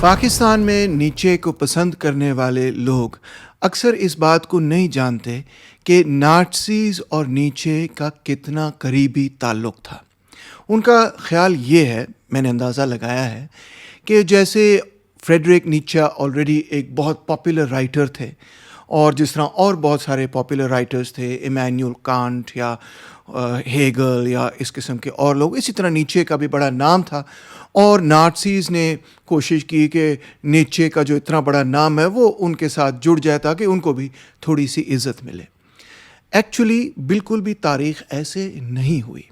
پاکستان میں نیچے کو پسند کرنے والے لوگ اکثر اس بات کو نہیں جانتے کہ نازیز اور نیچے کا کتنا قریبی تعلق تھا۔ ان کا خیال یہ ہے، میں نے اندازہ لگایا ہے، کہ جیسے فریڈرک نیچے آلریڈی ایک بہت پاپولر رائٹر تھے، اور جس طرح اور بہت سارے پاپولر رائٹرز تھے، ایمینول کانٹ یا ہیگل یا اس قسم کے اور لوگ، اسی طرح نیچے کا بھی بڑا نام تھا، اور نازیز نے کوشش کی کہ نیچے کا جو اتنا بڑا نام ہے وہ ان کے ساتھ جڑ جائے تاکہ ان کو بھی تھوڑی سی عزت ملے۔ ایکچولی بالکل بھی تاریخ ایسے نہیں ہوئی۔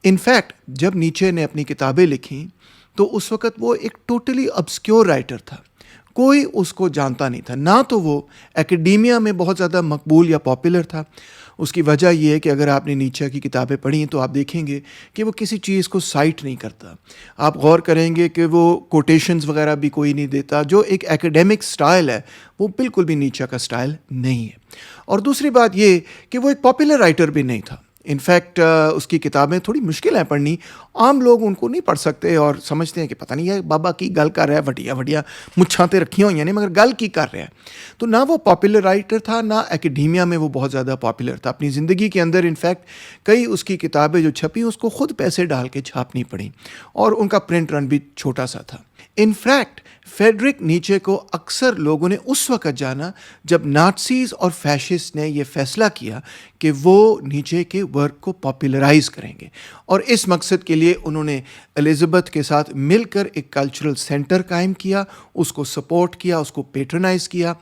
انفیکٹ جب نیچے نے اپنی کتابیں لکھیں تو اس وقت وہ ایک ٹوٹلی ابسکیور رائٹر تھا، کوئی اس کو جانتا نہیں تھا، نہ تو وہ اکیڈیمیا میں بہت زیادہ مقبول یا پاپولر تھا۔ اس کی وجہ یہ ہے کہ اگر آپ نے نیچے کی کتابیں پڑھیں تو آپ دیکھیں گے کہ وہ کسی چیز کو سائٹ نہیں کرتا۔ آپ غور کریں گے کہ وہ کوٹیشنز وغیرہ بھی کوئی نہیں دیتا، جو ایک ایکیڈیمک سٹائل ہے وہ بالکل بھی نیچے کا سٹائل نہیں ہے۔ اور دوسری بات یہ کہ وہ ایک پاپولر رائٹر بھی نہیں تھا۔ انفیکٹ اس کی کتابیں تھوڑی مشکل ہیں پڑھنی، عام لوگ ان کو نہیں پڑھ سکتے اور سمجھتے ہیں کہ پتہ نہیں ہے بابا کی گل کر رہا ہے، وڈیا وڈیا مچھاں تے رکھی ہوئی ہیں، مگر گل کی کر رہا ہے۔ تو نہ وہ پاپولر رائٹر تھا، نہ اکیڈیمیا میں وہ بہت زیادہ پاپولر تھا۔ اپنی زندگی کے اندر انفیکٹ کئی اس کی کتابیں جو چھپی اس کو خود پیسے ڈال کے چھاپنی پڑیں، اور ان کا پرنٹ رن بھی چھوٹا سا تھا۔ انفیکٹ فریڈرک نیچے کو اکثر لوگوں نے اس وقت جانا جب نازیز اور فیشسٹ نے یہ فیصلہ کیا کہ وہ نیچے کے ورک کو پاپولرائز کریں گے، اور اس مقصد کے لیے انہوں نے الزبتھ کے ساتھ مل کر ایک کلچرل سینٹر قائم کیا، اس کو سپورٹ کیا، اس کو پیٹرنائز کیا،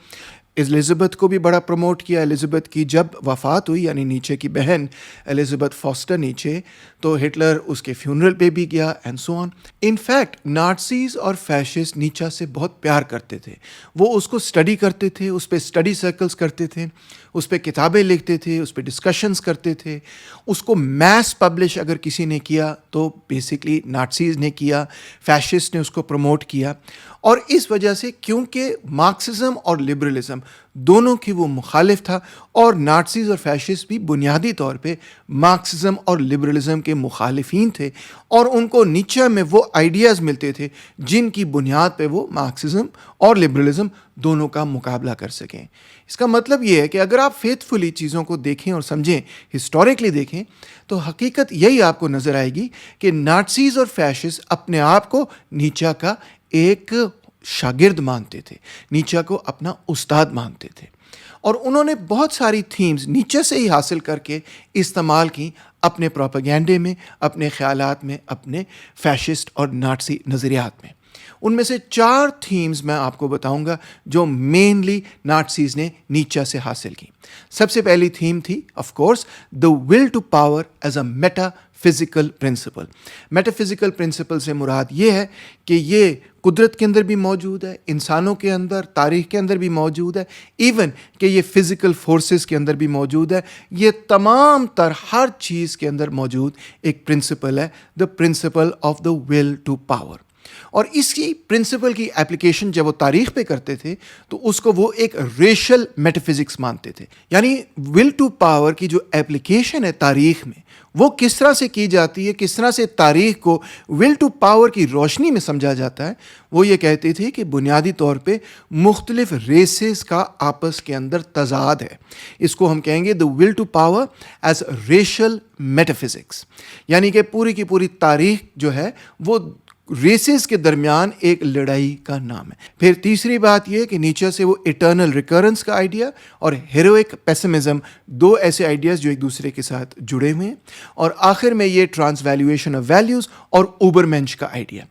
الزبتھ کو بھی بڑا پروموٹ کیا۔ الزبتھ کی جب وفات ہوئی، یعنی نیچے کی بہن الزبتھ فاسٹر نیچے، تو ہٹلر اس کے فیونرل پہ بھی گیا اینڈ سو آن۔ انفیکٹ نازیز اور فیشسٹ نیچے سے بہت پیار کرتے تھے، وہ اس کو اسٹڈی کرتے تھے، اس پہ اسٹڈی سرکلز کرتے تھے، اس پہ کتابیں لکھتے تھے، اس پہ ڈسکشنز کرتے تھے۔ اس کو میس پبلش اگر کسی نے کیا تو بیسکلی نازیز نے کیا، فیشسٹ نے اس کو پروموٹ کیا۔ اور اس وجہ سے کیونکہ مارکسزم اور لبرلزم دونوں کی وہ مخالف تھا، اور نازیز اور فیشسٹ بھی بنیادی طور پہ مارکسزم اور لبرلزم کے مخالفین تھے، اور ان کو نیچے میں وہ آئیڈیاز ملتے تھے جن کی بنیاد پہ وہ مارکسزم اور لبرلزم دونوں کا مقابلہ کر سکیں۔ اس کا مطلب یہ ہے کہ اگر آپ فیتھفلی چیزوں کو دیکھیں اور سمجھیں، ہسٹوریکلی دیکھیں، تو حقیقت یہی آپ کو نظر آئے گی کہ نازیز اور فیشسٹ اپنے آپ کو نیچے کا ایک شاگرد مانتے تھے، نیچے کو اپنا استاد مانتے تھے، اور انہوں نے بہت ساری تھیمز نیچے سے ہی حاصل کر کے استعمال کی اپنے پروپیگنڈے میں، اپنے خیالات میں، اپنے فیشسٹ اور نازی نظریات میں۔ ان میں سے 4 تھیمز میں آپ کو بتاؤں گا جو مینلی نازیز نے نیچے سے حاصل کی۔ سب سے پہلی تھیم تھی of course the will to power as a metaphysical principle. Metaphysical principle سے مراد یہ ہے کہ یہ قدرت کے اندر بھی موجود ہے، انسانوں کے اندر، تاریخ کے اندر بھی موجود ہے، ایون کہ یہ فزیکل فورسز کے اندر بھی موجود ہے۔ یہ تمام تر ہر چیز کے اندر موجود ایک پرنسپل ہے، the principle of the will to power. اور اس کی پرنسپل کی اپلیکیشن جب وہ تاریخ پہ کرتے تھے تو اس کو وہ ایک ریشل میٹا فزکس مانتے تھے، یعنی ول ٹو پاور کی جو اپلیکیشن ہے تاریخ میں وہ کس طرح سے کی جاتی ہے، کس طرح سے تاریخ کو ول ٹو پاور کی روشنی میں سمجھا جاتا ہے۔ وہ یہ کہتے تھے کہ بنیادی طور پہ مختلف ریسز کا آپس کے اندر تضاد ہے، اس کو ہم کہیں گے the will to power as racial metaphysics, یعنی کہ پوری کی پوری تاریخ جو ہے وہ ریسز کے درمیان ایک لڑائی کا نام ہے۔ پھر تیسری بات یہ کہ نیچے سے وہ ایٹرنل ریکرنس کا آئیڈیا اور ہیروئک پیسمزم، 2 ایسے آئیڈیاز جو ایک دوسرے کے ساتھ جڑے ہوئے ہیں، اور آخر میں یہ ٹرانس ویلیویشن آف ویلیوز اور اوبرمینش کا آئیڈیا۔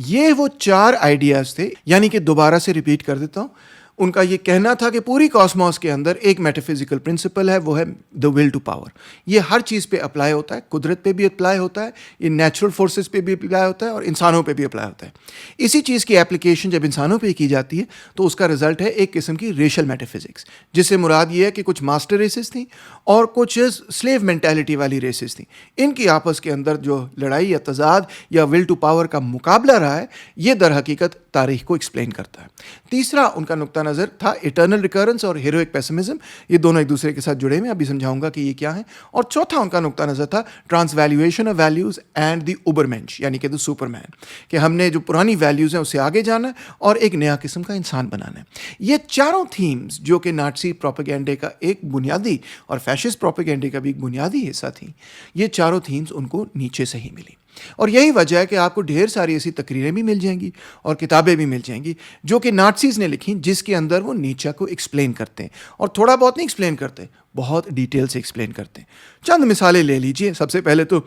یہ وہ 4 آئیڈیاز تھے، یعنی کہ دوبارہ سے ریپیٹ کر دیتا ہوں۔ ان کا یہ کہنا تھا کہ پوری کاسموس کے اندر ایک میٹا فزیکل پرنسپل ہے، وہ ہے دا ول ٹو پاور۔ یہ ہر چیز پہ اپلائی ہوتا ہے، قدرت پہ بھی اپلائی ہوتا ہے، یہ نیچرل فورسز پہ بھی اپلائی ہوتا ہے، اور انسانوں پہ بھی اپلائی ہوتا ہے۔ اسی چیز کی اپلیکیشن جب انسانوں پہ کی جاتی ہے تو اس کا رزلٹ ہے ایک قسم کی ریشل میٹا فزکس، جس سے مراد یہ ہے کہ کچھ ماسٹر ریسز تھیں اور کچھ سلیو مینٹیلٹی والی ریسز تھیں۔ ان کی آپس کے اندر جو لڑائی یا تضاد یا ول ٹو پاور کا مقابلہ رہا ہے، یہ در حقیقت تاریخ کو ایکسپلین کرتا ہے. تیسرا ان کا نقطہ نظر تھا اٹرنل ریکرنس اور ہیروئک پیسمزم. یہ دونوں ایک دوسرے کے ساتھ جڑے ہوئے ہیں, ابھی سمجھاؤں گا کہ یہ کیا ہیں. اور چوتھا ان کا نقطہ نظر تھا transvaluation of values and the Ubermensch, یعنی کہ دی سپر مین, کہ ہم نے جو پرانی ویلیوز ہیں اسے آگے جانا ہے اور ایک نیا قسم کا انسان بنانا ہے. یہ چاروں تھیمز جو کہ ناٹسی پروپیگنڈے کا ایک بنیادی اور فیشسٹ پروپیگنڈے کا بھی ایک بنیادی حصہ تھیں, یہ چاروں تھیمز ان کو نیچے سے ہی ملی. اور یہی وجہ ہے کہ آپ کو ڈھیر ساری ایسی تقریریں بھی مل جائیں گی اور کتابیں بھی مل جائیں گی جو کہ ناٹسیز نے لکھیں, جس کے اندر وہ نیچے کو ایکسپلین کرتے ہیں, اور تھوڑا بہت نہیں ایکسپلین کرتے, بہت ڈیٹیل سے ایکسپلین کرتے ہیں. چند مثالیں لے لیجئے. سب سے پہلے تو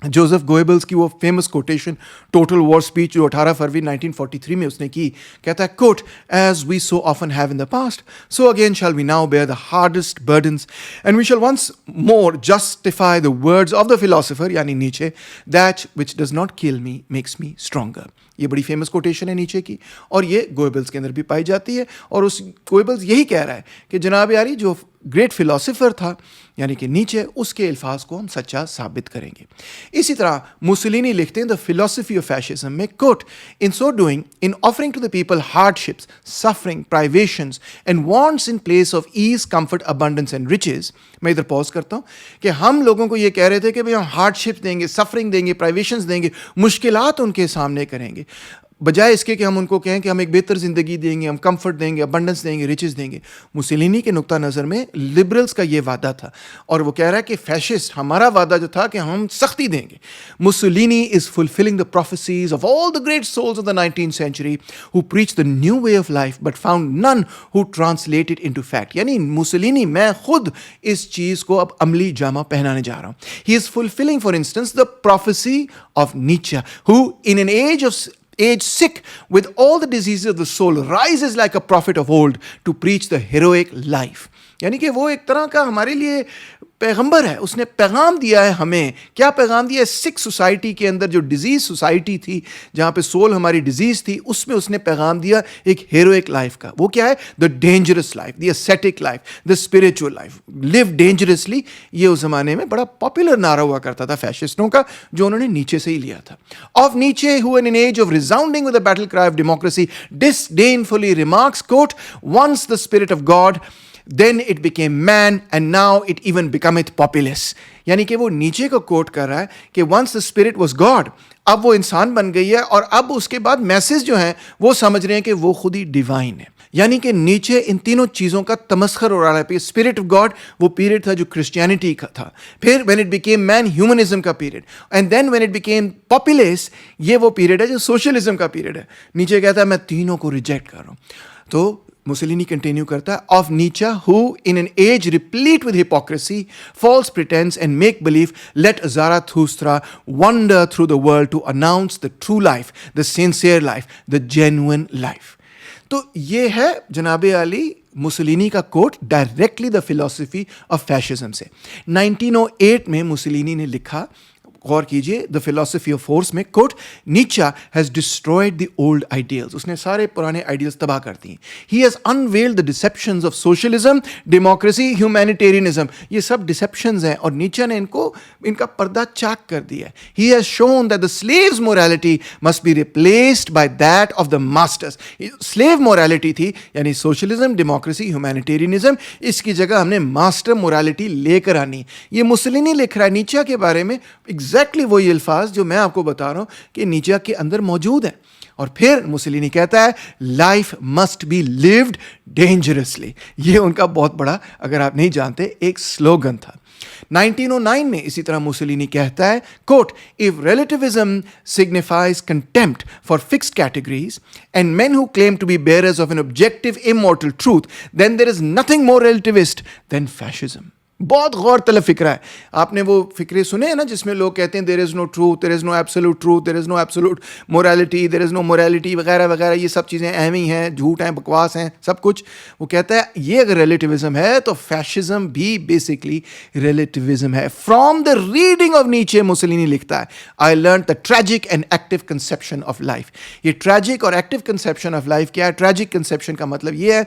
جوزف گوئبلز کی وہ فیمس کوٹیشن ٹوٹل وار اسپیچ جو 18 فروری 1943 میں اس نے کی, کہتا ہے quote, as we so often have in the past so again shall we now bear the hardest burdens and we shall once more justify the words of the philosopher, یعنی Nietzsche, that which does not کل می makes me stronger. یہ بڑی famous quotation ہے نیچے کی, اور یہ Goebbels کے اندر بھی پائی جاتی ہے. اور اس گوئبلز یہی کہہ رہا ہے کہ جناب یاری جو گریٹ فلاسفر تھا یعنی کہ نیچے, اس کے الفاظ کو ہم سچا ثابت کریں گے. اسی طرح موسولینی لکھتے ہیں دا فلاسفی آف فیشزم میں, quote, in so doing in offering to the people hardships, sufferings, privations and wants in place of ease, comfort, abundance and riches. میں ادھر پوز کرتا ہوں کہ ہم لوگوں کو یہ کہہ رہے تھے کہ بھئی ہم ہارڈ شپ دیں گے, سفرنگ دیں گے, پرائیویشنز دیں گے, مشکلات ان کے سامنے کریں گے, بجائے اس کے کہ ہم ان کو کہیں کہ ہم ایک بہتر زندگی دیں گے, ہم کمفرٹ دیں گے, ابنڈنس دیں گے, riches دیں گے. موسولینی کے نقطہ نظر میں لبرلز کا یہ وعدہ تھا, اور وہ کہہ رہا ہے کہ فیشسٹ ہمارا وعدہ جو تھا کہ ہم سختی دیں گے. Mussolini is fulfilling the prophecies of all the great souls of the 19th century who preached the new way of life but found none who translate it into fact. یعنی موسولینی, میں خود اس چیز کو اب عملی جامہ پہنانے جا رہا ہوں. He is fulfilling, for instance, the prophecy of Nietzsche, who in an age sick with all the diseases of the soul rises like a prophet of old to preach the heroic life. یعنی کہ وہ ایک طرح کا ہمارے لیے پیغمبر ہے, اس نے پیغام دیا ہے ہمیں. کیا پیغام دیا ہے؟ سکھ سوسائٹی کے اندر جو ڈیزیز سوسائٹی تھی, جہاں پہ سول ہماری ڈیزیز تھی, اس میں اس نے پیغام دیا ایک ہیروئک لائف کا. وہ کیا ہے؟ The dangerous life, the ascetic life, the spiritual life, live dangerously. یہ اس زمانے میں بڑا پاپولر نعرہ ہوا کرتا تھا فیشسٹوں کا, جو انہوں نے نیچے سے ہی لیا تھا. آف نیچے who in an age of resounding with the battle cry of democracy disdainfully remarks, quote, once the spirit of God, then it became man and now it even becometh populous. یعنی کہ وہ نیچے کو کوٹ کر رہا ہے کہ once the spirit was God, اب وہ انسان بن گئی ہے, اور اب اس کے بعد میسز جو ہیں وہ سمجھ رہے ہیں کہ وہ خود ہی ڈیوائن ہے. یعنی کہ نیچے ان تینوں چیزوں کا تمسخر ہو رہا ہے. اسپرٹ آف گاڈ وہ پیریڈ تھا جو کرسچینٹی کا تھا, پھر when it became man, humanism کا period, and then when it became populace, یہ وہ پیریڈ ہے جو سوشلزم کا پیریڈ ہے. نیچے کہتا ہے میں تینوں کو ریجیکٹ کر رہا ہوں. تو موسولینی کنٹینیو کرتا ہے, آف نیچے who in an age replete with hypocrisy, false pretense and make believe, let Zarathustra wander through the world to announce the true life, the sincere life, the genuine life. تو یہ ہے جناب علی Mussolini کا quote directly the philosophy of fascism سے. 1908 میں موسولینی نے لکھا, غور کیجیے, دا فلاسفی آف فورس میں, quote, Nietzsche has destroyed the old ideals, اس نے سارے پرانے آئیڈیلز تباہ کر دیے. He has unveiled the deceptions of socialism, democracy, humanitarianism. یہ سب ڈسیپشنز ہیں, اور نیچے نے ان کا پردہ چاک کر دیا ہے. He has shown that the slaves morality must be replaced by that of the masters. Slave morality تھی, یعنی سوشلزم, ڈیموکریسی, ہیومینیٹیرینزم, اس کی جگہ ہم نے ماسٹر مورالٹی لے کر آنی. یہ موسولینی لکھ رہا ہے نیچے کے بارے میں ایگزیکٹلی وہی الفاظ جو میں آپ کو بتا رہا ہوں کہ نیچے کے اندر موجود ہیں. اور پھر موسولینی کہتا ہے life must be lived dangerously. یہ ان کا بہت بڑا, اگر آپ نہیں جانتے, ایک سلوگن تھا. 1909 میں اسی طرح موسولینی کہتا ہے, کوٹ, if relativism signifies contempt for fixed categories and men who claim to be bearers of an objective immortal truth, then there is nothing more relativist than fascism. بہت غور طلب فکرہ ہے. آپ نے وہ فکرے سنے ہیں نا جس میں لوگ کہتے ہیں دیر is know truth, there is know absolute truth, there is know absolute morality, there is know morality وغیرہ وغیرہ. یہ سب چیزیں اہم ہی ہیں, جھوٹ ہیں, بکواس ہیں, سب کچھ. وہ کہتا ہے یہ اگر ریلیٹیوزم ہے تو فیشزم بھی بیسکلی ریلیٹیوزم ہے. فرام دا ریڈنگ آف نیچے موسولینی لکھتا ہے, I learn the tragic and active conception of life. یہ ٹریجک اور ایکٹیو کنسیپشن آف لائف کیا ہے؟ ٹریجک کنسیپشن کا مطلب یہ ہے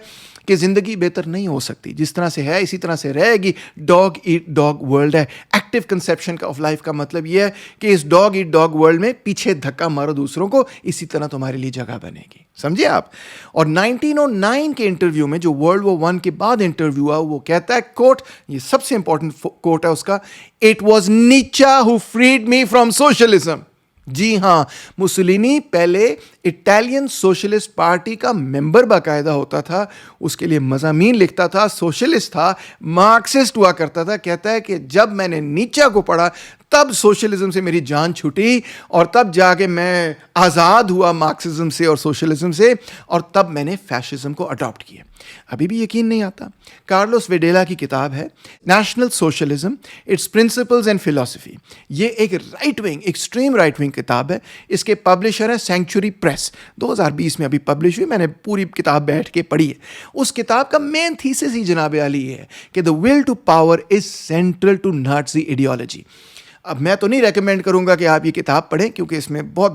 کہ زندگی بہتر نہیں ہو سکتی، جس طرح سے ہے اسی طرح سے رہے گی. ڈاگ ایٹ ڈاگ ورلڈ ہے. ایکٹیو کنسیپشن آف لائف کا مطلب یہ ہے کہ اس ڈاگ ایٹ ڈاگ ورلڈ میں پیچھے دھکا مارو دوسروں کو، اسی طرح تمہارے لیے جگہ بنے گی. سمجھے آپ؟ اور 1909 کے انٹرویو میں جو ورلڈ وار 1 کے بعد انٹرویو ہوا، وہ کہتا ہے کوٹ، یہ سب سے امپورٹنٹ کوٹ ہے اس کا، "It was Nietzsche who freed me from socialism." جی ہاں، مسولینی پہلے اٹالین سوشلسٹ پارٹی کا ممبر باقاعدہ ہوتا تھا، اس کے لیے مضامین لکھتا تھا، سوشلسٹ تھا، مارکسسٹ ہوا کرتا تھا. کہتا ہے کہ جب میں نے نیچے کو پڑھا تب سوشلزم سے میری جان چھوٹی، اور تب جا کے میں آزاد ہوا مارکسزم سے اور سوشلزم سے، اور تب میں نے فیشزم کو اڈاپٹ کیا. ابھی بھی یقین نہیں آتا. کارلوس ویڈیلا کی کتاب ہے national socialism, its principles and philosophy. یہ ایک right wing, extreme right wing کتاب ہے. اس کے پبلشر ہیں سینکچوری پریس. 2020 میں ابھی پبلش ہوئی. میں نے پوری کتاب بیٹھ کے پڑھی ہے. اس کتاب کا مین تھیسس ہی جناب عالی یہ ہے کہ the will to power is central to Nazi ideology. اب میں تو نہیں ریکمینڈ کروں گا کہ آپ یہ کتاب پڑھیں، کیونکہ اس میں بہت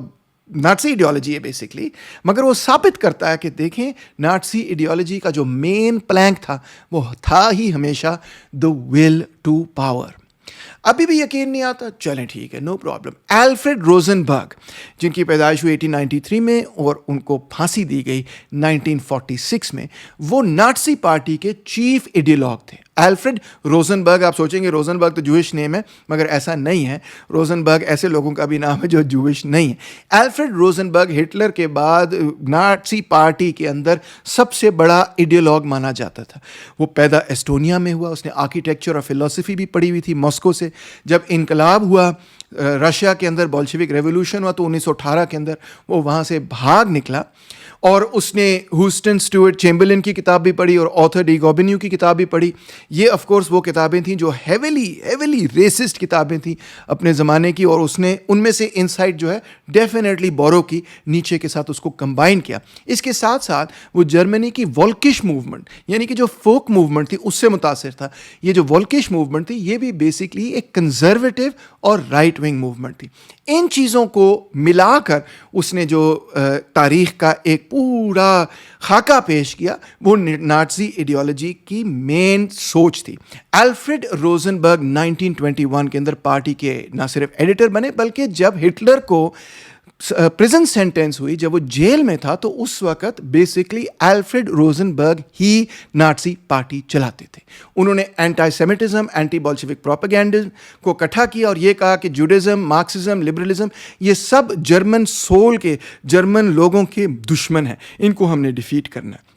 نازی ایڈیالوجی ہے بیسکلی، مگر وہ ثابت کرتا ہے کہ دیکھیں نازی ایڈیالوجی کا جو مین پلانک تھا وہ تھا ہی ہمیشہ دا ول ٹو پاور. ابھی بھی یقین نہیں آتا؟ چلیں ٹھیک ہے، نو پرابلم. ایلفریڈ روزنبرگ، جن کی پیدائش ہوئی 1893 میں اور ان کو پھانسی دی گئی 1946 میں، وہ نازی پارٹی کے چیف ایڈیالوگ تھے. Alfred Rosenberg. آپ سوچیں گے روزنبرگ تو جوئش نیم ہے، مگر ایسا نہیں ہے. روزنبرگ ایسے لوگوں کا بھی نام ہے جو جوئش نہیں ہے. ایلفریڈ روزنبرگ ہٹلر کے بعد نازی پارٹی کے اندر سب سے بڑا ایڈیالوگ مانا جاتا تھا. وہ پیدا ایسٹونیا میں ہوا. اس نے آرکیٹیکچر اور فلسفی بھی پڑھی ہوئی تھی ماسکو سے. جب انقلاب ہوا رشیا کے اندر، بولشوک ریولوشن ہوا، تو 1918 کے اندر وہ وہاں سے بھاگ نکلا، اور اس نے ہیوسٹن اسٹیورٹ چیمبرلین کی کتاب بھی پڑھی اور آتھر ڈی گوبینیو کی کتاب بھی پڑھی. یہ آف کورس وہ کتابیں تھیں جو ہیویلی ریسسٹ کتابیں تھیں اپنے زمانے کی، اور اس نے ان میں سے انسائٹ جو ہے ڈیفینیٹلی بورو کی، نیچے کے ساتھ اس کو کمبائن کیا. اس کے ساتھ ساتھ وہ جرمنی کی والکش موومنٹ، یعنی کہ جو فوک موومنٹ تھی، اس سے متاثر تھا. یہ جو والکش موومنٹ تھی یہ بھی بیسکلی ایک کنزرویٹو اور رائٹ ونگ موومنٹ تھی. ان چیزوں کو ملا کر اس نے جو تاریخ کا ایک پورا خاکہ پیش کیا، وہ نازی ایڈیالوجی کی مین سوچ تھی. ایلفریڈ روزنبرگ 1921 کے اندر پارٹی کے نہ صرف ایڈیٹر بنے، بلکہ جب ہٹلر کو پریزن سینٹینس ہوئی، جب وہ جیل میں تھا، تو اس وقت بیسکلی ایلفریڈ روزنبرگ ہی نازی پارٹی چلاتے تھے. انہوں نے اینٹی سیمیٹزم، اینٹی بولشوک پروپیگنڈزم کو اکٹھا کیا اور یہ کہا کہ جوڈازم، مارکسزم، لبرلزم یہ سب جرمن سول کے، جرمن لوگوں کے دشمن ہیں، ان کو ہم نے ڈیفیٹ کرنا ہے.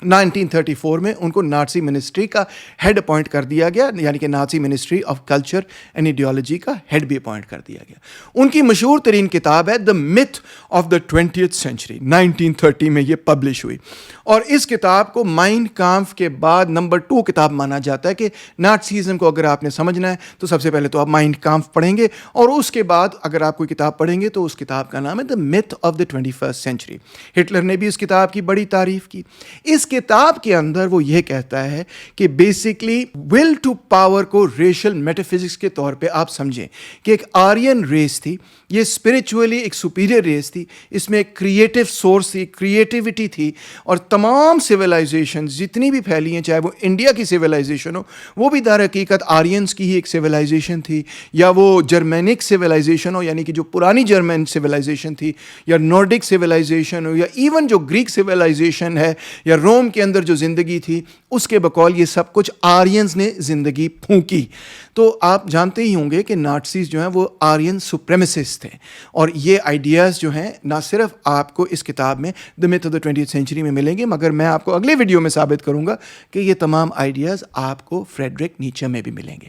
1934 میں ان کو نازی منسٹری کا ہیڈ اپوائنٹ کر دیا گیا، یعنی کہ Nazi ministry of culture and ideology کا ہیڈ بھی اپوائنٹ کر دیا گیا. ان کی مشہور ترین کتاب ہے the myth of the 20th century. 1930 میں یہ پبلش ہوئی، اور اس کتاب کو مائن کامف کے بعد نمبر 2 کتاب مانا جاتا ہے کہ نازیزم کو اگر آپ نے سمجھنا ہے تو سب سے پہلے تو آپ مائن کامف پڑھیں گے، اور اس کے بعد اگر آپ کوئی کتاب پڑھیں گے تو اس کتاب کا نام ہے the myth of the 21st century. Hitler نے بھی اس کتاب کی بڑی تعریف کی. اس کتاب کے اندر وہ یہ کہتا ہے کہ بیسکلی ول ٹو پاور کو ریشل میٹافزکس کے طور پہ آپ سمجھیں کہ ایک آرین ریس تھی، یہ اسپرچولی ایک سپیریئر ریس تھی، اس میں ایک کریٹو سورس تھی، کریٹیوٹی تھی، اور تمام سویلائزیشن جتنی بھی پھیلی ہیں، چاہے وہ انڈیا کی سویلائزیشن ہو، وہ بھی در حقیقت آرینس کی ہی ایک سویلائزیشن تھی، یا وہ جرمینک سویلائزیشن ہو، یعنی کہ جو پرانی جرمن سویلائزیشن تھی، یا نارڈک سویلائزیشن ہو، یا ایون جو گریک سویلائزیشن ہے، یا روم کے اندر جو زندگی تھی، اس کے بقول یہ سب کچھ آرینز نے زندگی پھونکی. تو آپ جانتے ہی ہوں گے کہ نازیز جو ہیں وہ آرین سپریمیسسٹ تھے، اور یہ آئیڈیاز جو ہیں نہ صرف آپ کو اس کتاب میں the myth of the 20th century میں ملیں گے، مگر میں آپ کو اگلے ویڈیو میں ثابت کروں گا کہ یہ تمام آئیڈیاز آپ کو فریڈرک نیچے میں بھی ملیں گے.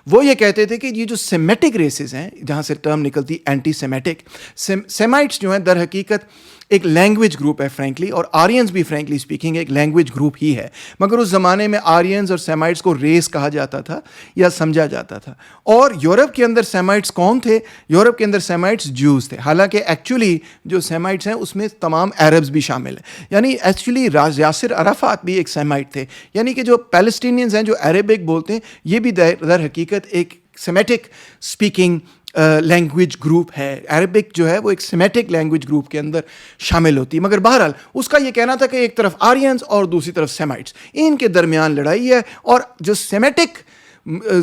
وہ یہ کہتے تھے کہ یہ جو سیمیٹک ریسز ہیں، جہاں سے ٹرم نکلتی اینٹی سیمیٹک، سیمائٹس جو ہیں در حقیقت ایک لینگویج گروپ ہے فرینکلی، اور آرینز بھی فرینکلی اسپیکنگ ایک لینگویج گروپ ہی ہے، مگر اس زمانے میں آرینز اور سیمائٹس کو ریس کہا جاتا تھا یا سمجھا جاتا تھا. اور یورپ کے اندر سیمائٹس کون تھے؟ یورپ کے اندر سیمائٹس جوز تھے، حالانکہ ایکچولی جو سیمائٹس ہیں اس میں تمام عربز بھی شامل ہیں. یعنی ایکچولی یاسر عرفات بھی ایک سیمائٹ تھے، یعنی کہ جو پیلسٹینینز ہیں جو عربک بولتے ہیں، یہ بھی در حقیقت ایک سیمیٹک اسپیکنگ لینگویج گروپ ہے. عربک جو ہے وہ ایک سیمیٹک لینگویج گروپ کے اندر شامل ہوتی ہے. مگر بہرحال اس کا یہ کہنا تھا کہ ایک طرف آرینز اور دوسری طرف سیمائٹس، ان کے درمیان لڑائی ہے. اور جو سیمیٹک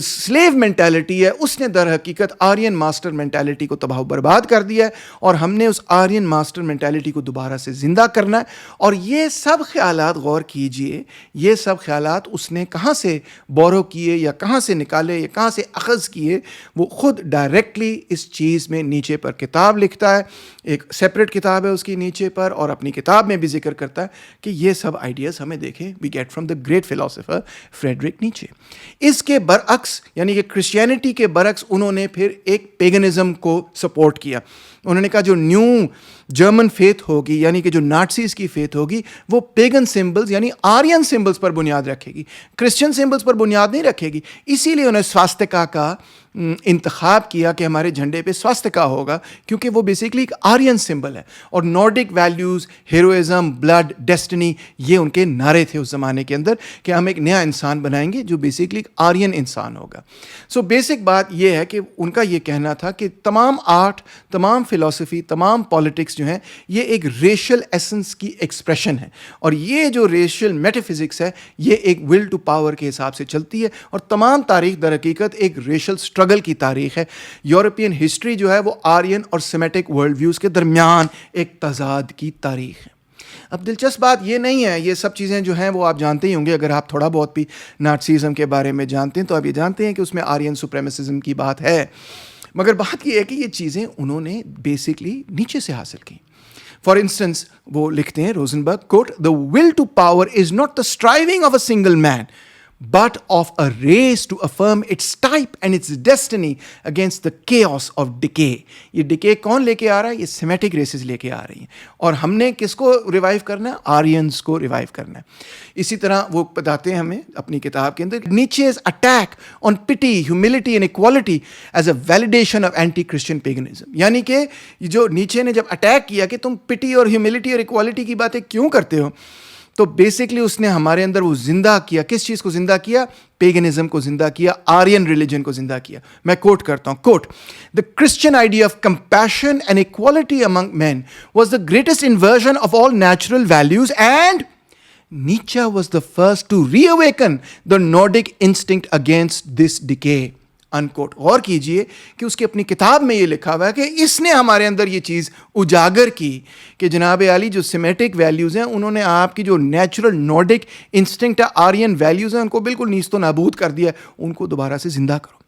سلیو مینٹیلٹی ہے اس نے در حقیقت آرین ماسٹر مینٹیلٹی کو تباہ و برباد کر دیا ہے، اور ہم نے اس آرین ماسٹر مینٹیلٹی کو دوبارہ سے زندہ کرنا ہے. اور یہ سب خیالات غور کیجئے، یہ سب خیالات اس نے کہاں سے بورو کیے یا کہاں سے نکالے یا کہاں سے اخذ کیے؟ وہ خود ڈائریکٹلی اس چیز میں نیچے پر کتاب لکھتا ہے، ایک سیپریٹ کتاب ہے اس کی نیچے پر، اور اپنی کتاب میں بھی ذکر کرتا ہے کہ یہ سب آئیڈیاز ہمیں دیکھیں we get from the great philosopher Friedrich Nietzsche. اس کے برعکس، یعنی کہ کرسچینٹی کے برعکس، انہوں نے پھر ایک پیگنزم کو سپورٹ کیا. انہوں نے کہا جو نیو جرمن فیتھ ہوگی، یعنی کہ جو نازیز کی فیتھ ہوگی، وہ پیگن سمبلز یعنی آرین سمبلز پر بنیاد رکھے گی، کرسچن سمبلز پر بنیاد نہیں رکھے گی. اسی لیے انہیں سواستکا کا انتخاب کیا کہ ہمارے جھنڈے پہ سواستکا ہوگا، کیونکہ وہ بیسیکلی ایک آرین سمبل ہے. اور نارڈک ویلیوز، ہیروئزم، بلڈ، ڈیسٹنی، یہ ان کے نعرے تھے اس زمانے کے اندر کہ ہم ایک نیا انسان بنائیں گے جو بیسیکلی ایک آرین انسان ہوگا. سو بیسک بات یہ ہے کہ ان کا یہ کہنا تھا کہ تمام آرٹ، تمام فلسفی، تمام پالیٹکس جو ہیں یہ ایک ریشل ایسنس کی ایکسپریشن ہے. اور یہ جو ریشل میٹا فزکس ہے یہ ایک ول ٹو پاور کے حساب سے چلتی ہے. اور تمام تاریخ در حقیقت ایک ریشل اسٹرگل کی تاریخ ہے. یورپین ہسٹری جو ہے وہ آرین اور سیمیٹک ورلڈ ویوز کے درمیان ایک تضاد کی تاریخ ہے. اب دلچسپ بات یہ نہیں ہے، یہ سب چیزیں جو ہیں وہ آپ جانتے ہی ہوں گے. اگر آپ تھوڑا بہت بھی نازیزم کے بارے میں جانتے ہیں تو آپ یہ جانتے ہیں کہ اس میں آرین سپریمیسزم کی بات ہے. مگر بات یہ ہے کہ یہ چیزیں انہوں نے بیسکلی نیچے سے حاصل کی. فار انسٹنس وہ لکھتے ہیں Rosenberg, quote, "The will to power is not the striving of a single man, but of a race to affirm its type and its destiny against the chaos of decay." یہ ڈکے کون لے کے آ رہا ہے؟ یہ سیمیٹک ریسز لے کے آ رہی ہیں. اور ہم نے کس کو ریوائیو کرنا ہے؟ آرینز کو ریوائیو کرنا ہے. اسی طرح وہ بتاتے ہیں ہمیں اپنی کتاب کے اندر، نیچےز attack on pity, humility and equality as a validation of anti Christian paganism. یعنی کہ جو نیچے نے جب اٹیک کیا کہ تم پٹی اور ہیوملٹی اور ایکوالٹی کی باتیں کیوں کرتے ہو، تو بیسکلی اس نے ہمارے اندر وہ زندہ کیا. کس چیز کو زندہ کیا؟ پیگنزم کو زندہ کیا، آرین ریلیجن کو زندہ کیا. میں کوٹ کرتا ہوں، کوٹ، "The Christian idea of compassion and equality among men was the greatest inversion of all natural values, and Nietzsche was the first to reawaken the Nordic instinct against this decay." انکوٹ. غور کیجئے کہ اس کی اپنی کتاب میں یہ لکھا ہوا ہے کہ اس نے ہمارے اندر یہ چیز اجاگر کی کہ جناب عالی جو سیمیٹک ویلیوز ہیں انہوں نے آپ کی جو نیچرل نارڈک انسٹنکٹ آرین ویلیوز ہیں ان کو بالکل نیست و نابود کر دیا، ان کو دوبارہ سے زندہ کرو.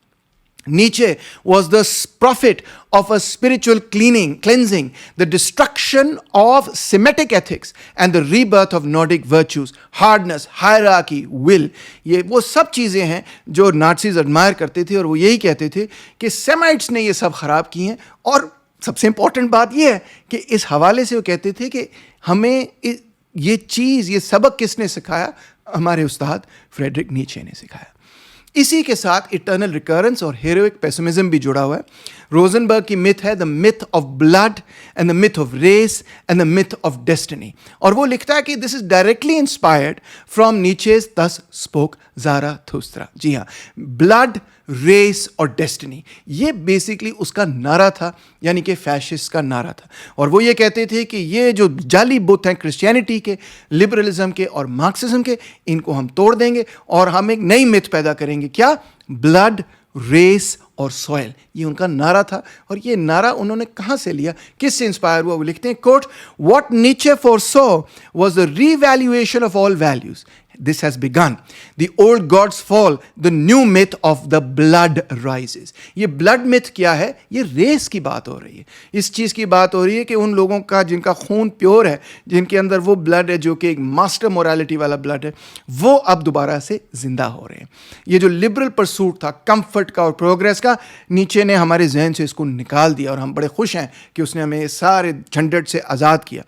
Nietzsche was the prophet of a spiritual cleansing, the destruction of Semitic ethics and the rebirth of Nordic virtues, hardness, hierarchy, will. یہ وہ سب چیزیں ہیں جو نازیز ایڈمائر کرتے تھے، اور وہ یہی کہتے تھے کہ سیمائٹس نے یہ سب خراب کی ہیں. اور سب سے امپورٹنٹ بات یہ ہے کہ اس حوالے سے وہ کہتے تھے کہ ہمیں یہ چیز، یہ سبق کس نے سکھایا؟ ہمارے استاد فریڈرک نیچے نے سکھایا. اسی کے ساتھ اٹرنل ریکرنس اور ہیروئک پیسمزم بھی جڑا ہوا ہے. روزنبرگ کی متھ ہے the myth of blood and the myth of race and the myth of destiny. اور وہ لکھتا ہے کہ this is directly inspired from نیچیز "Thus spoke Zarathustra." جی ہاں، بلڈ، ریس اور ڈیسٹنی، یہ بیسکلی اس کا نعرہ تھا، یعنی کہ فیشسٹ کا نعرہ تھا. اور وہ یہ کہتے تھے کہ یہ جو جعلی بت ہیں کرسچینٹی کے، لبرلزم کے اور مارکسزم کے، ان کو ہم توڑ دیں گے اور ہم ایک نئی مت پیدا کریں گے. کیا؟ بلڈ، ریس اور سوئل. یہ ان کا نعرہ تھا. اور یہ نعرہ انہوں نے کہاں سے لیا، کس سے انسپائر ہوا؟ وہ لکھتے ہیں، کوٹ، "What Nietzsche foresaw was the revaluation of all values. This has begun. The old gods fall, the new myth of the blood rises." یہ بلڈ myth کیا ہے؟ یہ ریس کی بات ہو رہی ہے. اس چیز کی بات ہو رہی ہے کہ ان لوگوں کا جن کا خون پیور ہے، جن کے اندر وہ بلڈ ہے جو کہ ایک ماسٹر مورالٹی والا بلڈ ہے، وہ اب دوبارہ سے زندہ ہو رہے ہیں. یہ جو لبرل پرسوٹ تھا کمفرٹ کا اور پروگریس کا، نیچے نے ہمارے ذہن سے اس کو نکال دیا، اور ہم بڑے خوش ہیں کہ اس نے ہمیں سارے جھنجٹ سے آزاد کیا.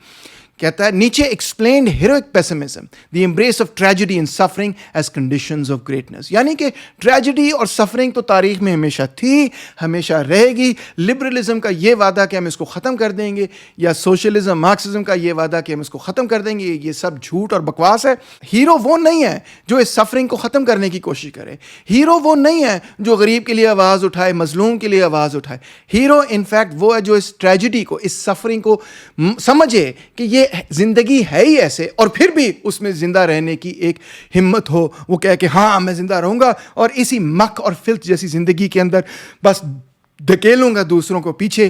کہتا ہے نیچے explained heroic pessimism the embrace of tragedy and suffering as conditions of greatness. یعنی کہ ٹریجڈی اور سفرنگ تو تاریخ میں ہمیشہ تھی, ہمیشہ رہے گی. لبرلزم کا یہ وعدہ کہ ہم اس کو ختم کر دیں گے, یا سوشلزم مارکسزم کا یہ وعدہ کہ ہم اس کو ختم کر دیں گے, یہ سب جھوٹ اور بکواس ہے. ہیرو وہ نہیں ہے جو اس سفرنگ کو ختم کرنے کی کوشش کرے. ہیرو وہ نہیں ہے جو غریب کے لیے آواز اٹھائے, مظلوم کے لیے آواز اٹھائے. ہیرو انفیکٹ وہ ہے جو اس ٹریجڈی کو, اس سفرنگ کو سمجھے کہ یہ زندگی ہے ہی ایسے, اور پھر بھی اس میں زندہ رہنے کی ایک ہمت ہو. وہ کہے کہ ہاں میں زندہ رہوں گا, اور اسی مک اور فلت جیسی زندگی کے اندر بس دھکیلوں گا دوسروں کو پیچھے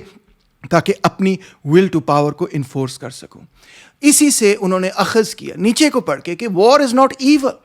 تاکہ اپنی ول ٹو پاور کو انفورس کر سکوں. اسی سے انہوں نے اخذ کیا نیچے کو پڑھ کے کہ war is not evil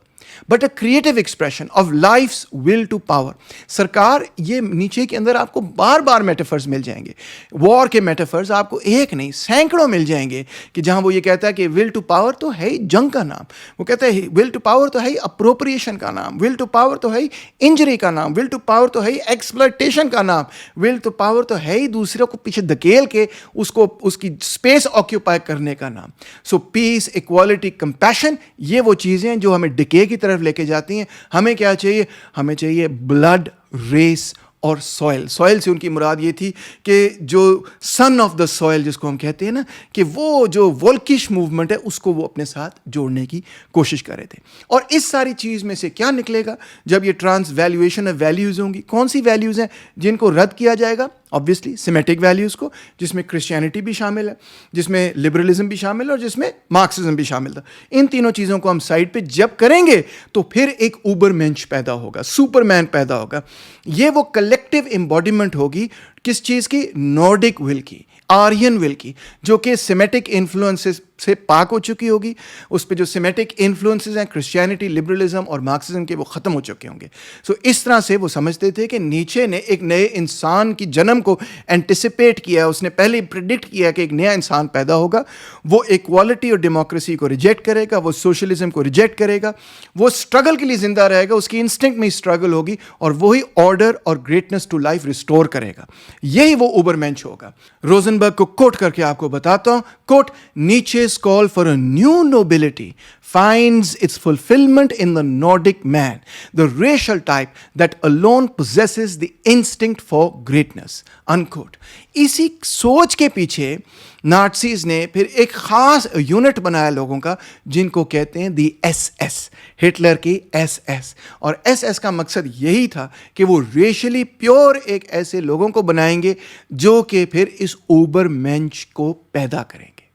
but a creative expression of life's will to power. سرکار یہ نیچے کے اندر آپ کو بار بار میٹافرز مل جائیں گے. وار کے میٹافرز آپ کو ایک نہیں سینکڑوں مل جائیں گے, کہ جہاں وہ یہ کہتا ہے کہ ول ٹو پاور تو ہے جنگ کا نام, وہ کہتا ہے ول ٹو پاور تو ہے اپروپریشن کا نام, ول ٹو پاور تو ہے انجری کا نام, ول ٹو پاور تو ہے ایکسپلائٹیشن کا نام, ول ٹو پاور تو ہے دوسروں کو پیچھے دھکیل کے اس کی اسپیس آکیوپائی کرنے کا نام. سو پیس, ایکوالٹی, کمپیشن, یہ وہ چیزیں جو ہمیں ڈکے کی طرف لے کے جاتی ہیں. ہمیں کیا چاہیے؟ ہمیں چاہیے بلڈ, ریس اور سوئل. سوئل سے ان کی مراد یہ تھی کہ جو سن آف دا سوئل جس کو ہم کہتے ہیں نا, کہ وہ جو وولکش موومنٹ ہے اس کو وہ اپنے ساتھ جوڑنے کی کوشش کر رہے تھے. اور اس ساری چیز میں سے کیا نکلے گا جب یہ ٹرانس ویلیویشن آف ویلیوز ہوں گی؟ کون سی ویلیوز ہیں جن کو رد کیا جائے گا؟ آبویسلی سیمیٹک ویلیوز کو, جس میں کرسچینٹی بھی شامل ہے, جس میں لبرلزم بھی شامل ہے, اور جس میں مارکسزم بھی شامل تھا. ان تینوں چیزوں کو ہم سائڈ پہ جب کریں گے تو پھر ایک اوبر مینش پیدا ہوگا, سپر مین پیدا ہوگا. یہ وہ کلیکٹیو امبوڈیمنٹ ہوگی کس چیز کی؟ نارڈک ول کی, آرین ول کی, جو کہ سیمیٹک انفلوئنسز سے پاک ہو چکی ہوگی. اس پہ جو سیمیٹک انفلوئنسز ہیں کرسچینٹی, لبرلزم اور مارکسزم کے, وہ ختم ہو چکے ہوں گے. سو اس طرح سے وہ سمجھتے تھے کہ نیچے نے ایک نئے انسان کی جنم کو اینٹیسپیٹ کیا, اس نے پہلے پریڈکٹ کیا کہ ایک نیا انسان پیدا ہوگا. وہ ایکوالٹی اور ڈیموکریسی کو ریجیکٹ کرے گا, وہ سوشلزم کو ریجیکٹ کرے گا, وہ اسٹرگل کے لیے زندہ رہے گا, اس کی انسٹنکٹ میں اسٹرگل ہوگی, اور وہی آرڈر اور گریٹنس ٹو لائف ریسٹور کرے گا. یہی وہ اوبر مینش ہوگا. روزنبرگ کو کوٹ کر کے آپ کو بتاتا ہوں. کوٹ: Nietzsche's call for a new nobility finds its fulfillment in the Nordic man, the racial type that alone possesses the instinct for greatness. Unquote. اسی سوچ کے پیچھے نازیز نے پھر ایک خاص یونٹ بنایا لوگوں کا, جن کو کہتے ہیں دی ایس ایس, ہٹلر کی ایس ایس. اور ایس ایس کا مقصد یہی تھا کہ وہ ریشلی پیور ایک ایسے لوگوں کو بنائیں گے جو کہ پھر اس اوبر مینش کو پیدا کریں گے.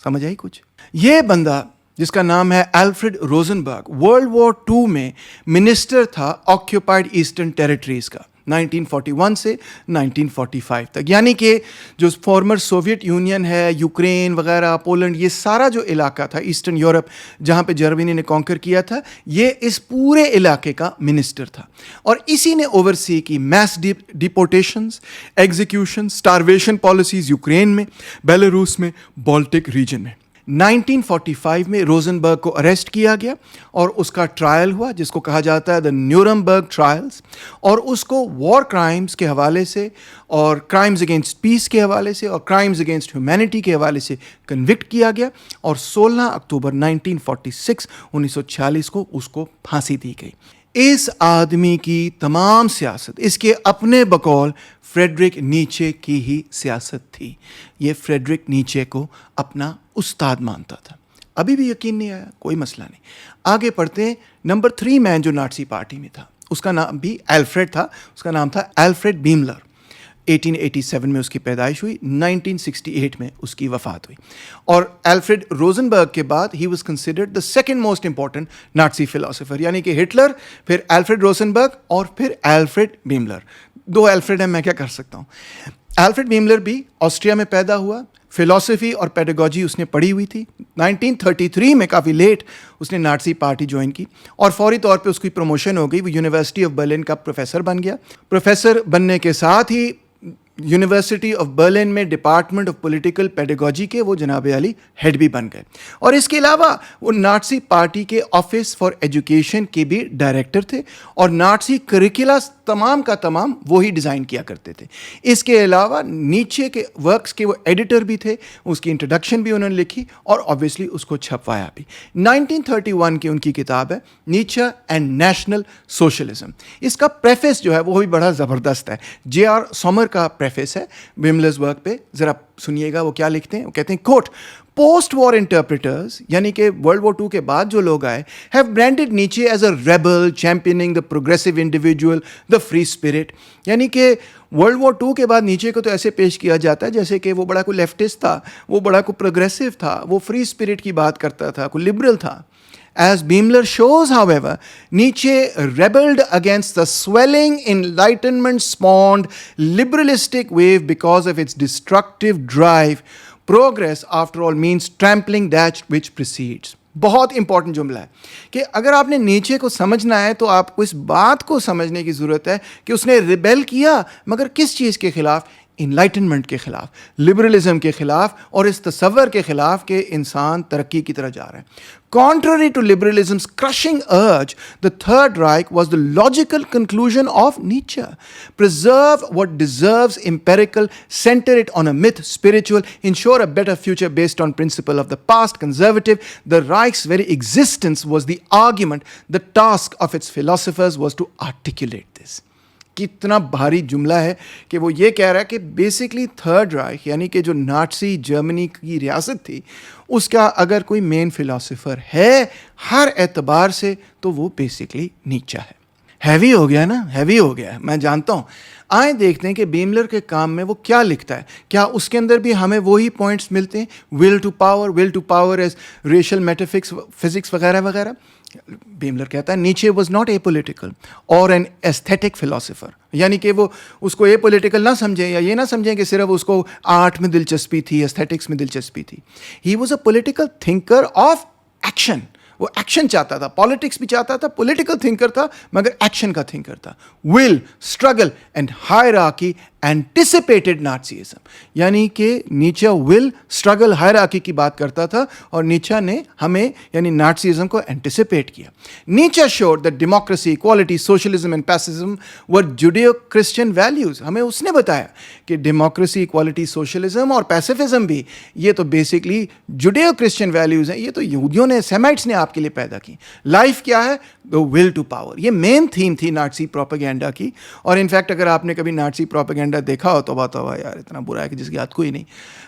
سمجھ آئی کچھ؟ یہ بندہ جس کا نام ہے الفریڈ روزنبرگ, ورلڈ وار 2 میں منسٹر تھا آکیوپائڈ ایسٹرن ٹیریٹریز کا, 1941 سے 1945 تک. یعنی کہ جو فارمر سوویت یونین ہے, یوکرین وغیرہ, پولینڈ, یہ سارا جو علاقہ تھا ایسٹرن یورپ جہاں پہ جرمنی نے کانکر کیا تھا, یہ اس پورے علاقے کا منسٹر تھا. اور اسی نے اوورسی کی میس ڈیپورٹیشنز, ایگزیکیوشن, سٹارویشن پالیسیز یوکرین میں, بیلاروس میں, بالٹک ریجن میں. 1945 میں روزنبرگ کو اریسٹ کیا گیا اور اس کا ٹرائل ہوا, جس کو کہا جاتا ہے دا نیورمبرگ ٹرائلز, اور اس کو وار کرائمز کے حوالے سے, اور کرائمز اگینسٹ پیس کے حوالے سے, اور کرائمز اگینسٹ ہیومینٹی کے حوالے سے کنوکٹ کیا گیا, اور 16 اکتوبر 1946 کو اس کو پھانسی دی گئی. اس آدمی کی تمام سیاست اس کے اپنے بقول فریڈرک نیچے کی ہی سیاست تھی. یہ فریڈرک نیچے کو اپنا استاد مانتا تھا. ابھی بھی یقین نہیں آیا؟ کوئی مسئلہ نہیں, آگے پڑھتے ہیں. نمبر 3 مین جو نازی پارٹی میں تھا, اس کا نام بھی الفریڈ تھا. اس کا نام تھا الفریڈ بیملر. 1887 میں اس کی پیدائش ہوئی, 1968 میں اس کی وفات ہوئی. اور الفریڈ روزنبرگ کے بعد he was considered the second most important Nazi philosopher. یعنی کہ ہٹلر, پھر الفریڈ روزنبرگ, اور پھر الفریڈ بیملر. 2 الفریڈ ہیں, میں کیا کر سکتا ہوں. الفریڈ بیملر بھی آسٹریا میں پیدا ہوا. فلاسفی اور پیڈاگوجی اس نے پڑھی ہوئی تھی. 1933 میں, کافی لیٹ, اس نے نازی پارٹی جوائن کی, اور فوری طور پہ اس کی پروموشن ہو گئی. وہ یونیورسٹی آف برلن کا پروفیسر بن گیا. پروفیسر بننے کے ساتھ ہی یونیورسٹی آف برلن میں ڈپارٹمنٹ آف پولیٹیکل پیڈاگوجی کے وہ جناب علی ہیڈ بھی بن گئے، اور اس کے علاوہ وہ ناٹسی پارٹی کے آفس فار ایجوکیشن کے بھی ڈائریکٹر تھے، اور ناٹسی کریکولا تمام کا تمام وہی ڈیزائن کیا کرتے تھے۔ اس کے علاوہ نیچے کے ورکس کے وہ ایڈیٹر بھی تھے، اس کی انٹروڈکشن بھی انہوں نے لکھی اور آبویسلی اس کو چھپوایا بھی۔ 1931 کی ان کی کتاب ہے نیچے اینڈ نیشنل سوشلزم۔ اس کا پریفیس جو ہے وہ بھی بڑا زبردست ہے، جے آر سومر کا پریفیس ہے بیملرز ورک پہ، ذرا سنیے گا وہ کیا لکھتے ہیں۔ وہ کہتے ہیں کوٹ، پوسٹ وار انٹرپریٹرز یعنی کہ ورلڈ وار 2 کے بعد جو لوگ آئے have branded Nietzsche as a rebel championing the progressive individual the free spirit, یعنی کہ ورلڈ وار 2 کے بعد نیچے کو تو ایسے پیش کیا جاتا ہے جیسے کہ وہ بڑا کوئی لیفٹسٹ تھا، وہ بڑا کوئی پروگریسو تھا، وہ فری اسپرٹ کی بات کرتا تھا، کوئی لبرل تھا۔ As Beimler shows, however, Nietzsche rebelled against the swelling Enlightenment-spawned liberalistic wave because of its destructive drive. Progress, after all, means trampling that which precedes. بہت امپورٹنٹ جملہ ہے کہ اگر آپ نے نیچے کو سمجھنا ہے تو آپ کو اس بات کو سمجھنے کی ضرورت ہے کہ اس نے ریبیل کیا، مگر کس چیز کے خلاف؟ انلائٹنمنٹ کے خلاف، لبرلزم کے خلاف، اور اس تصور کے خلاف کہ انسان ترقی کی طرح جا رہا ہے۔ Contrary to liberalism's crushing urge, the Third Reich was the logical conclusion of Nietzsche. Preserve what deserves empirical, center it on a myth, spiritual, ensure a better future based on principle of the past, conservative. The Reich's very existence was the argument. The task of its philosophers was to articulate this. کتنا بھاری جملہ ہے کہ وہ یہ کہہ رہا ہے کہ بیسکلی تھرڈ رائخ یعنی کہ جو ناٹسی جرمنی کی ریاست تھی، اس کا اگر کوئی مین فلاسفر ہے ہر اعتبار سے تو وہ بیسکلی نیچے ہے۔ ہیوی ہو گیا نا، ہیوی ہو گیا ہے، میں جانتا ہوں۔ آئیں دیکھتے ہیں کہ بیملر کے کام میں وہ کیا لکھتا ہے، کیا اس کے اندر بھی ہمیں وہی پوائنٹس ملتے ہیں؟ Will to power as racial metaphysics physics وغیرہ وغیرہ۔ بیملر کہتا ہے Nietzsche was not a political or an aesthetic philosopher, یعنی کہ وہ اس کو اے پولیٹیکل نہ سمجھیں یا یہ نہ سمجھیں کہ صرف اس کو آرٹ میں دلچسپی تھی، ایستھیٹکس میں دلچسپی تھی۔ He was a political thinker of action, وہ ایکشن چاہتا تھا، پالیٹکس بھی چاہتا تھا، پولیٹیکل تھنکر تھا مگر ایکشن کا تھنکر تھا۔ Will, struggle and hierarchy anticipated Nazism, یعنی کہ نیچے ول، اسٹرگل، ہائرارکی کی بات کرتا تھا اور نیچے نے ہمیں یعنی نازیزم کو اینٹیسپیٹ کیا۔ Nietzsche showed that democracy, equality, socialism and pacifism were Judeo Christian values. ہمیں اس نے بتایا کہ ڈیموکریسی، اکوالٹی، سوشلزم اور پیسیفزم بھی یہ تو بیسکلی جوڈیو کرسچن ویلیوز ہیں، یہ تو یہودیوں نے، سیمائٹس نے آپ کے لیے پیدا کی۔ لائف کیا ہے؟ ول ٹو پاور، یہ مین تھیم تھی نازی پروپیگنڈا کی۔ اور انفیکٹ اگر آپ نے کبھی نازی پروپیگنڈا دیکھا ہو تو بات ہوا یار اتنا برا ہے کہ جس کی یاد کوئی نہیں،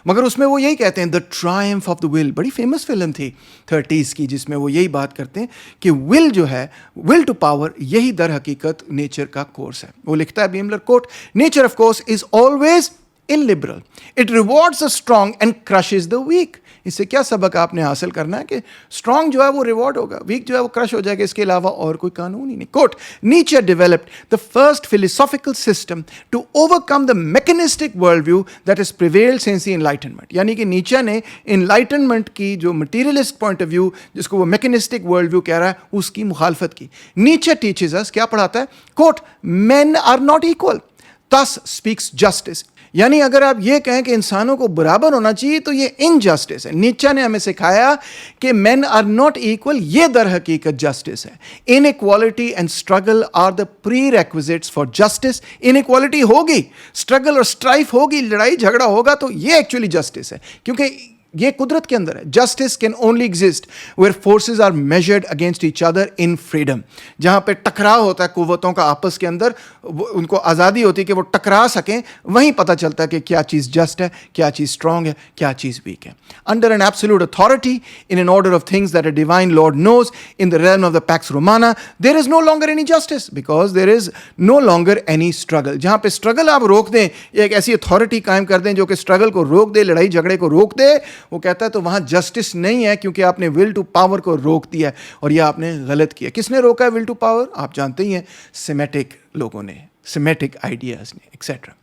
مگر اس میں وہ یہی کہتے ہیں دا ٹرائمف آف دا ول، بڑی فیمس فلم تھی 30s کی جس میں وہ یہی بات کرتے ہیں کہ ول جو ہے، ول ٹو پاور، یہی در حقیقت نیچر کا کورس ہے۔ وہ لکھتا ہے Baeumler quote, nature of course is always illiberal. It rewards the strong and crushes the weak. اس سے کیا سبق آپ نے حاصل کرنا ہے کہ اسٹرانگ جو ہے وہ ریوارڈ ہوگا، ویک جو ہے وہ کرش ہو جائے گا، اس کے علاوہ اور کوئی قانون ہی نہیں۔ کوٹ، نیچے developed the first philosophical system to overcome the mechanistic worldview that has prevailed since the enlightenment. یعنی کہ نیچے نے enlightenment کی جو materialist point of view جس کو وہ mechanistic worldview کہہ رہا ہے اس کی مخالفت کی۔ نیچے teaches us، کیا پڑھاتا ہے؟ کوٹ، men are not equal, thus speaks justice. یعنی اگر آپ یہ کہیں کہ انسانوں کو برابر ہونا چاہیے تو یہ انجسٹس ہے۔ نیچے نے ہمیں سکھایا کہ مین آر ناٹ ایکول، یہ در حقیقت جسٹس ہے۔ Inequality and struggle are the prerequisites for justice. Inequality ہوگی، اسٹرگل اور اسٹرائف ہوگی، لڑائی جھگڑا ہوگا تو یہ ایکچولی جسٹس ہے، کیونکہ یہ قدرت کے اندر ہے۔ Justice can only exist where forces are measured against each other in freedom, جہاں پہ ٹکراؤ ہوتا ہے قوتوں کا آپس کے اندر، ان کو آزادی ہوتی ہے کہ وہ ٹکرا سکیں، وہیں پتہ چلتا ہے کہ کیا چیز جسٹ ہے، کیا چیز اسٹرانگ ہے، کیا چیز ویک ہے۔ Under an absolute authority in an order of things that a divine lord knows in the realm of the Pax Romana there is no longer any justice because there is no longer any struggle. جہاں پہ struggle آپ روک دیں، ایک ایسی authority قائم کر دیں جو کہ اسٹرگل کو روک دے، لڑائی جھگڑے کو روک دے، وہ کہتا ہے تو وہاں جسٹس نہیں ہے، کیونکہ آپ نے ول ٹو پاور کو روک دیا ہے اور یہ آپ نے غلط کیا۔ کس نے روکا ہے ول ٹو پاور؟ آپ جانتے ہی ہیں، سیمیٹک لوگوں نے، سیمیٹک آئیڈیاز نے ایکسیٹرا۔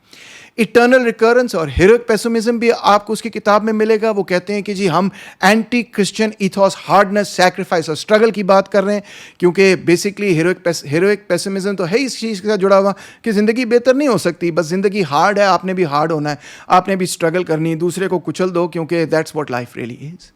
اٹرنل ریکرنس اور ہیروئک پیسمزم بھی آپ کو اس کی کتاب میں ملے گا. وہ کہتے ہیں کہ جی ہم anti Christian ethos, hardness, sacrifice اور اسٹرگل کی بات کر رہے ہیں, کیونکہ بیسکلی ہیروئک پیسمزم تو ہے اس چیز کے ساتھ جڑا ہوا کہ زندگی بہتر نہیں ہو سکتی, بس زندگی ہارڈ ہے, آپ نے بھی ہارڈ ہونا ہے, آپ نے بھی اسٹرگل کرنی, دوسرے کو کچل دو, کیونکہ that's what life really is.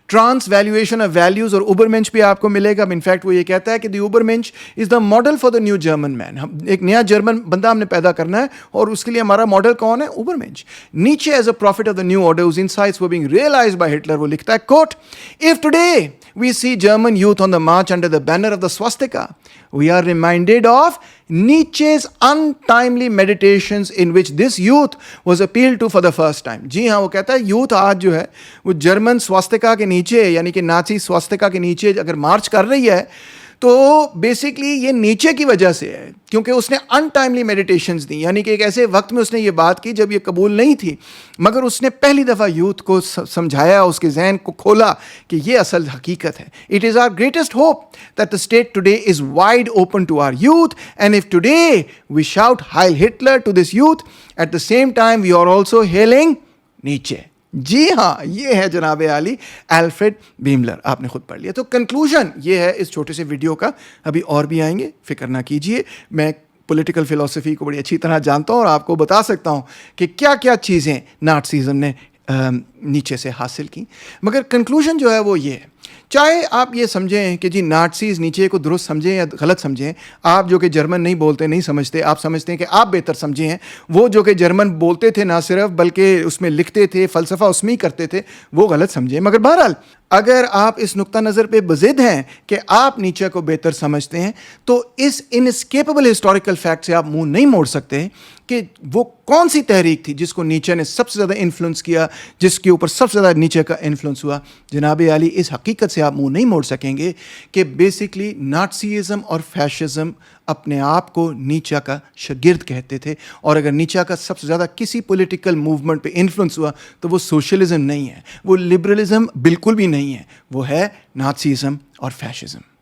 Transvaluation of values اور اوبرمنچ بھی آپ کو ملے گا. انفیکٹ وہ یہ کہتا ہے کہ the Ubermensch is the model for the new German man. ایک نیا جرمن بندہ ہم نے پیدا کرنا ہے, اور اس کے لیے ہمارا ماڈل کون ہے؟ اوبرمنچ. نیچے as a prophet of the new order whose insights were being realized by Hitler, وہ لکھتا ہے کوٹ, if today we see German youth on the march under the banner of the swastika, we are reminded of Nietzsche's untimely meditations in which this youth was appealed to for the first time. جی ہاں, وہ کہتا ہے youth آج جو ہے وہ German swastika کے نیچے, یعنی کہ نازی سواستکا کے نیچے اگر مارچ کر رہی ہے تو بیسکلی یہ نیچے کی وجہ سے ہے, کیونکہ اس نے ان ٹائملی میڈیٹیشنز دی, یعنی کہ ایک ایسے وقت میں اس نے یہ بات کی جب یہ قبول نہیں تھی, مگر اس نے پہلی دفعہ یوتھ کو سمجھایا, اس کے ذہن کو کھولا کہ یہ اصل حقیقت ہے. It is our greatest hope that the state today is wide open to our youth, and if today we shout heil Hitler to this youth, at the same time we are also hailing Nietzsche. جی ہاں, یہ ہے جناب عالی Alfred بیملر, آپ نے خود پڑھ لیا. تو کنکلوژن یہ ہے اس چھوٹے سے ویڈیو کا, ابھی اور بھی آئیں گے, فکر نہ کیجئے. میں پولیٹیکل فلسفی کو بڑی اچھی طرح جانتا ہوں اور آپ کو بتا سکتا ہوں کہ کیا کیا چیزیں نازیزم نے نیچے سے حاصل کی. مگر کنکلوژن جو ہے وہ یہ ہے, چاہے آپ یہ سمجھیں کہ جی نازیز نیچے کو درست سمجھیں یا غلط سمجھیں, آپ جو کہ جرمن نہیں بولتے, نہیں سمجھتے, آپ سمجھتے ہیں کہ آپ بہتر سمجھے ہیں, وہ جو کہ جرمن بولتے تھے نہ صرف بلکہ اس میں لکھتے تھے, فلسفہ اس میں ہی کرتے تھے, وہ غلط سمجھیں. مگر بہرحال اگر آپ اس نقطہ نظر پہ بضد ہیں کہ آپ نیچے کو بہتر سمجھتے ہیں, تو اس انسکیپبل ہسٹوریکل فیکٹ سے آپ منہ نہیں موڑ سکتے کہ وہ کون سی تحریک تھی جس کو نیچے نے سب سے زیادہ انفلوئنس کیا, جس کے اوپر سب سے زیادہ نیچے کا انفلوئنس ہوا. جناب عالی, اس حقیقت سے آپ منہ نہیں موڑ سکیں گے کہ بیسکلی نازیزم اور فیشزم اپنے آپ کو نیچے کا شاگرد کہتے تھے, اور اگر نیچے کا سب سے زیادہ کسی پولیٹیکل موومنٹ پہ انفلوئنس ہوا تو وہ سوشلزم نہیں ہے, وہ لبرلزم بالکل بھی نہیں ہے, وہ ہے نازیزم اور فیشزم.